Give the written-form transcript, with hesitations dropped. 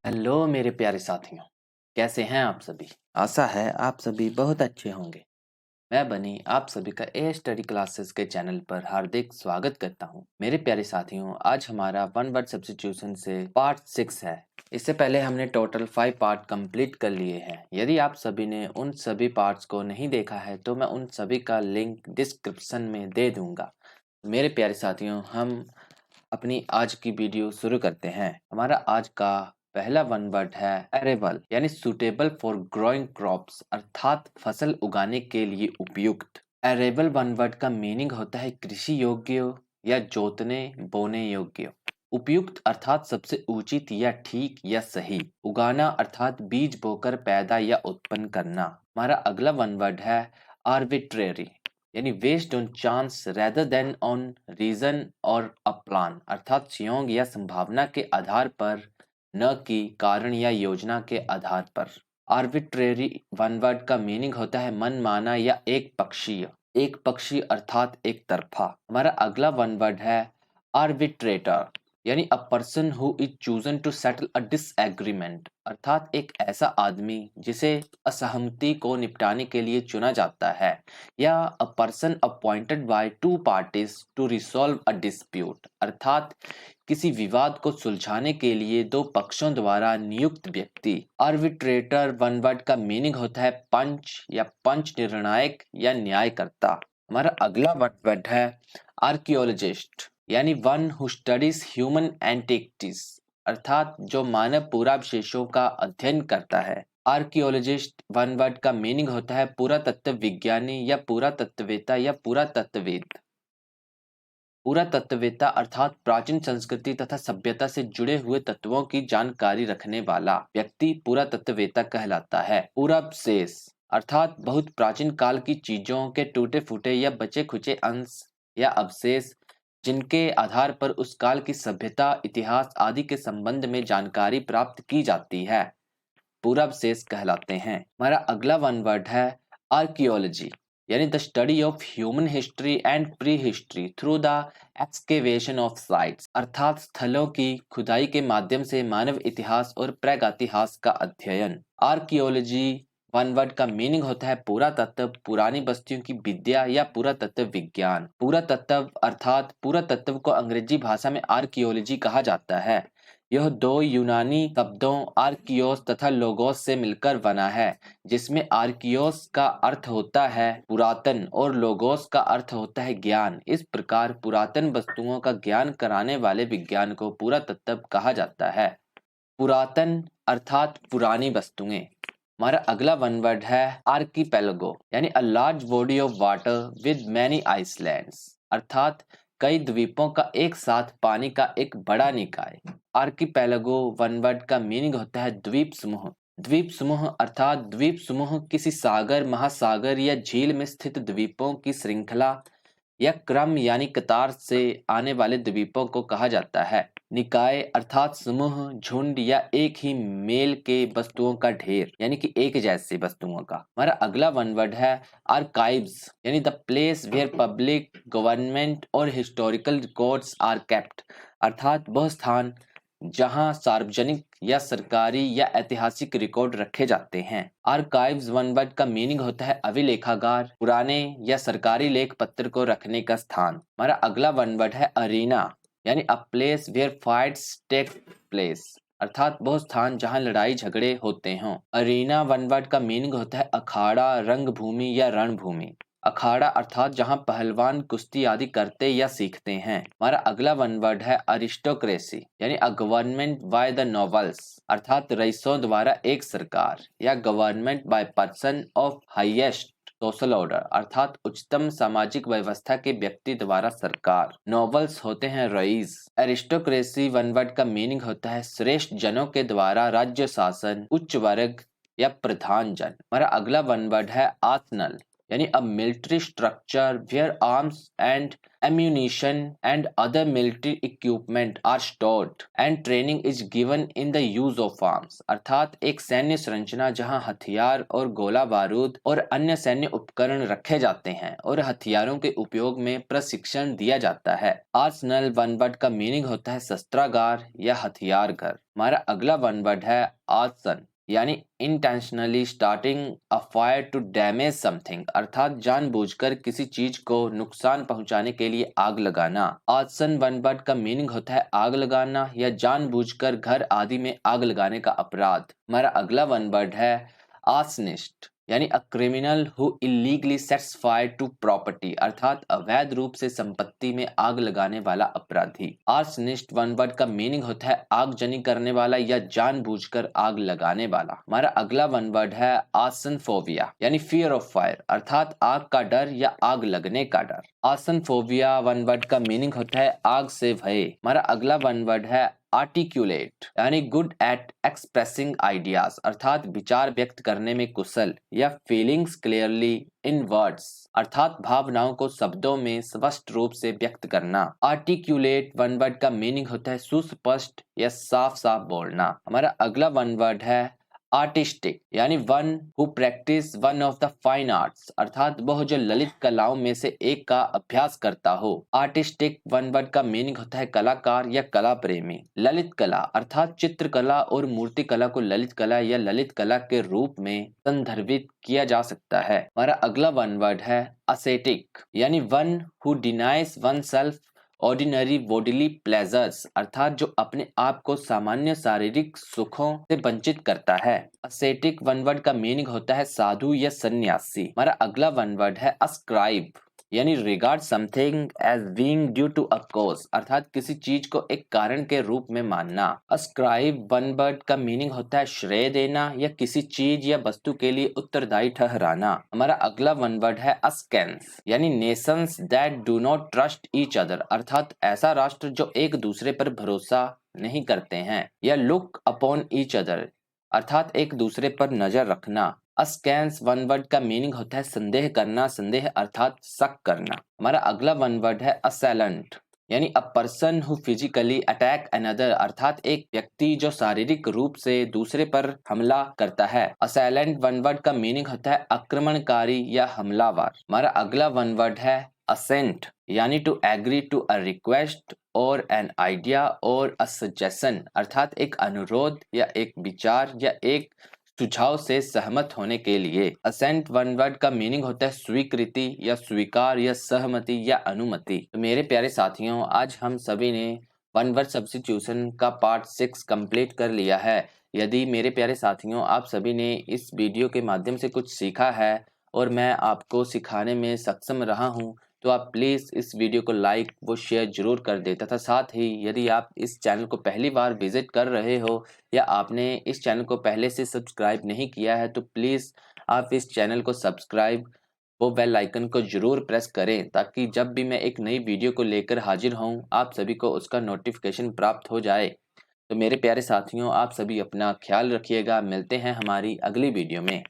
Hello मेरे प्यारे साथियों, कैसे हैं आप सभी? आशा है आप सभी बहुत अच्छे होंगे। मैं बनी आप सभी का ए स्टडी क्लासेस के चैनल पर हार्दिक स्वागत करता हूं। मेरे प्यारे साथियों, आज हमारा वन वर्ड सब्स्टिट्यूशन से पार्ट 6 है। इससे पहले हमने टोटल 5 पार्ट कंप्लीट कर लिए हैं। यदि आप सभी ने उन सभी पार्ट्स को नहीं देखा है तो मैं उन सभी का लिंक डिस्क्रिप्शन में दे दूंगा। मेरे प्यारे साथियों, हम अपनी आज की वीडियो शुरू करते हैं। हमारा आज का पहला वन वर्ड है अरेबल, यानी सुटेबल फॉर ग्रोइंग क्रॉप्स, अर्थात फसल उगाने के लिए उपयुक्त। अरेबल वन वर्ड का मीनिंग होता है कृषि योग्य या जोतने बोने योग्य। उपयुक्त अर्थात सबसे उचित या ठीक या सही। उगाना अर्थात बीज बोकर पैदा या उत्पन्न करना। हमारा अगला वन वर्ड है आर्बिट्रेरी, यानी based on chance rather than on reason और अ प्लान, अर्थात संयोग या संभावना के आधार पर, न कि कारण या योजना के आधार पर। आर्बिट्रेरी वन वर्ड का मीनिंग होता है मनमाना या एक पक्षीय। एक पक्षीय अर्थात एक तरफा। हमारा अगला वन वर्ड है आर्बिट्रेटर, यानी a person who is chosen to settle a disagreement, अर्थात एक ऐसा आदमी जिसे असहमति को निपटाने के लिए चुना जाता है, या a person appointed by two parties to resolve a dispute, अर्थात किसी विवाद को सुलझाने के लिए दो पक्षों द्वारा नियुक्त व्यक्ति। आर्बिट्रेटर वन वर्ड का मीनिंग होता है पंच या पंच निर्णायक या न्यायकर्ता। हमारा अगला वन वर्ड है आर्कियोलॉजिस्ट, यानी one who studies human antiquities, अर्थात जो मानव पुरावशेषों का अध्ययन करता है। आर्कियोलॉजिस्ट वन वर्ड का मीनिंग होता है पुरातत्व विज्ञानी या पुरातत्ववेत्ता या पुरातत्ववेद। पुरातत्ववेत्ता अर्थात प्राचीन संस्कृति तथा सभ्यता से जुड़े हुए तत्वों की जानकारी रखने वाला व्यक्ति पुरातत्ववेत्ता कहलाता है। पुरावशेष अर्थात बहुत प्राचीन काल की चीजों के टूटे फूटे या बचे खुचे अंश या अवशेष, जिनके आधार पर उस काल की सभ्यता, इतिहास आदि के संबंध में जानकारी प्राप्त की जाती है, पुरावशेष कहलाते हैं। हमारा अगला वन वर्ड है आर्कियोलॉजी, यानी the study of human history and pre history through the excavation of sites, अर्थात स्थलों की खुदाई के माध्यम से मानव इतिहास और प्रागैतिहास का अध्ययन। आर्कियोलॉजी वन वर्ड का मीनिंग होता है पुरातत्व, पुरानी बस्तियों की विद्या या पुरातत्व विज्ञान। पुरातत्व अर्थात पुरातत्व को अंग्रेजी भाषा में आर्कियोलॉजी कहा जाता है। यह दो यूनानी शब्दों आर्कियोस तथा लोगोस से मिलकर बना है, जिसमें आर्कियोस का अर्थ होता है पुरातन और लोगोस का अर्थ होता है ज्ञान। इस प्रकार पुरातन वस्तुओं का ज्ञान कराने वाले विज्ञान को पुरातत्व कहा जाता है। पुरातन अर्थात पुरानी वस्तुएं। हमारा अगला वन वर्ड है आर्कीपेलगो, यानी a large body of water with many islands, अर्थात कई द्वीपों का एक साथ पानी का एक बड़ा निकाय। आर्कीपेलगो वन वर्ड का मीनिंग होता है द्वीप समूह। द्वीप समूह अर्थात द्वीप समूह किसी सागर, महासागर या झील में स्थित द्वीपों की श्रृंखला या क्रम यानी कतार से आने वाले द्वीपों को कहा जाता है। निकाय अर्थात समूह, झुंड या एक ही मेल के वस्तुओं का ढेर, यानी कि एक जैसी वस्तुओं का। हमारा अगला वन वर्ड है आर्काइव्स, यानी the place where public, government और हिस्टोरिकल रिकॉर्ड्स आर केप्ट, अर्थात वह स्थान जहां सार्वजनिक या सरकारी या ऐतिहासिक रिकॉर्ड रखे जाते हैं। आर्काइव्स वन वर्ड का मीनिंग होता है अभिलेखागार, पुराने या सरकारी लेख पत्र को रखने का स्थान। हमारा अगला वन वर्ड है अरीना, यानी a place where fights take place, अर्थात वो स्थान जहां लड़ाई झगड़े होते हों। अरीना वन वर्ड का मीनिंग होता है अखाड़ा, रंगभूमि या रणभूमि। अखाड़ा अर्थात जहां पहलवान कुश्ती आदि करते या सीखते हैं। हमारा अगला वन वर्ड है अरिस्टोक्रेसी, यानी a government by the nobles, अर्थात रईसों द्वारा एक सरकार, या government by person of highest social order, अर्थात उच्चतम सामाजिक व्यवस्था के व्यक्ति द्वारा सरकार। नोबल्स होते हैं रईस। एरिस्टोक्रेसी वन वर्ड का मीनिंग होता है श्रेष्ठ जनों के द्वारा राज्य शासन, उच्च वर्ग या प्रधान जन। हमारा अगला वन वर्ड है आसनल, यानी a military structure where arms and ammunition and other military equipment are stored and training is given in the use of arms। अर्थात एक सैन्य संरचना जहां हथियार और गोला बारूद और अन्य सैन्य उपकरण रखे जाते हैं और हथियारों के उपयोग में प्रशिक्षण दिया जाता है। आर्सनल वन वर्ड का मीनिंग होता है शस्त्रागार या हथियार घर। हमारा अगला वन वर्ड है आर्सन, यानी intentionally starting a fire to damage something, अर्थात जानबूझकर किसी चीज को नुकसान पहुंचाने के लिए आग लगाना। आर्सन वन वर्ड का मीनिंग होता है आग लगाना या जानबूझकर घर आदि में आग लगाने का अपराध। हमारा अगला वन वर्ड है आर्सनिस्ट, यानी a criminal who illegally sets fire to property, अर्थात अवैध रूप से संपत्ति में आग लगाने वाला अपराधी। आर्सनिस्ट वन वर्ड का मीनिंग होता है आगजनी करने वाला या जानबूझकर आग लगाने वाला। हमारा अगला वन वर्ड है आर्सनफोबिया, यानी फियर ऑफ फायर, अर्थात आग का डर या आग लगने का डर। आर्सनफोबिया वन वर्ड का मीनिंग होता है आग से भय। हमारा अगला वन वर्ड है आर्टिक्यूलेट, यानी गुड एट एक्सप्रेसिंग आइडियाज, अर्थात विचार व्यक्त करने में कुशल या फीलिंग्स क्लियरली इन वर्ड्स, अर्थात भावनाओं को शब्दों में स्पष्ट रूप से व्यक्त करना। आर्टिक्यूलेट वन वर्ड का मीनिंग होता है सुस्पष्ट या साफ साफ बोलना। हमारा अगला वन वर्ड है आर्टिस्टिक, यानी one who practice one of the fine arts, अर्थात वह जो ललित कलाओं में से एक का अभ्यास करता हो। आर्टिस्टिक वन वर्ड का मीनिंग होता है कलाकार या कला प्रेमी। ललित कला अर्थात चित्रकला और मूर्ति कला को ललित कला या ललित कला के रूप में संदर्भित किया जा सकता है। हमारा अगला वन वर्ड है असेटिक, यानी one who denies one self ordinary bodily pleasures, अर्थात जो अपने आप को सामान्य शारीरिक सुखों से वंचित करता है। असेटिक वन वर्ड का मीनिंग होता है साधु या सन्यासी। हमारा अगला वन वर्ड है अस्क्राइब, यानी regard something as being due to a cause, अर्थात किसी चीज को एक कारण के रूप में मानना। अस्क्राइब वन वर्ड का मीनिंग होता है श्रेय देना या किसी चीज या वस्तु के लिए उत्तरदायी ठहराना। हमारा अगला वन वर्ड है अस्केंस, यानी Nations that do not trust each other, अर्थात ऐसा राष्ट्र जो एक दूसरे पर भरोसा नहीं करते हैं। या लुक अपॉन ईच अदर, अर्थात एक दूसरे पर नजर रखना। अस्कैंस वन वर्ड का मीनिंग होता है संदेह करना, संदेह अर्थात शक करना। हमारा अगला वन वर्ड है असैलेंट, यानी a person who physically attack another, अर्थात एक व्यक्ति जो शारीरिक रूप से दूसरे पर हमला करता है। असैलेंट वन वर्ड का मीनिंग होता है आक्रमणकारी या हमलावर। हमारा अगला वन वर्ड है असेंट, यानी to agree to a request और एन आइडिया और अ सजेशन, अर्थात एक अनुरोध या एक विचार या एक सुझाव से सहमत होने के लिए। असेंट वन वर्ड का मीनिंग होता है स्वीकृति या स्वीकार या सहमति या अनुमति। तो मेरे प्यारे साथियों, आज हम सभी ने वन वर्ड सब्स्टिट्यूशन का पार्ट 6 कंप्लीट कर लिया है। यदि मेरे प्यारे साथियों आप सभी ने इस वीडियो के माध्यम से कुछ सीखा है और मैं आपको सिखाने में सक्षम रहा हूं, तो आप प्लीज़ इस वीडियो को लाइक व शेयर जरूर कर दें तथा साथ ही यदि आप इस चैनल को पहली बार विजिट कर रहे हो या आपने इस चैनल को पहले से सब्सक्राइब नहीं किया है, तो प्लीज़ आप इस चैनल को सब्सक्राइब वो बेल आइकन को जरूर प्रेस करें ताकि जब भी मैं एक नई वीडियो को लेकर हाजिर हूं आप सभी को उसका नोटिफिकेशन प्राप्त हो जाए। तो मेरे प्यारे साथियों, आप सभी अपना ख्याल रखिएगा। मिलते हैं हमारी अगली वीडियो में।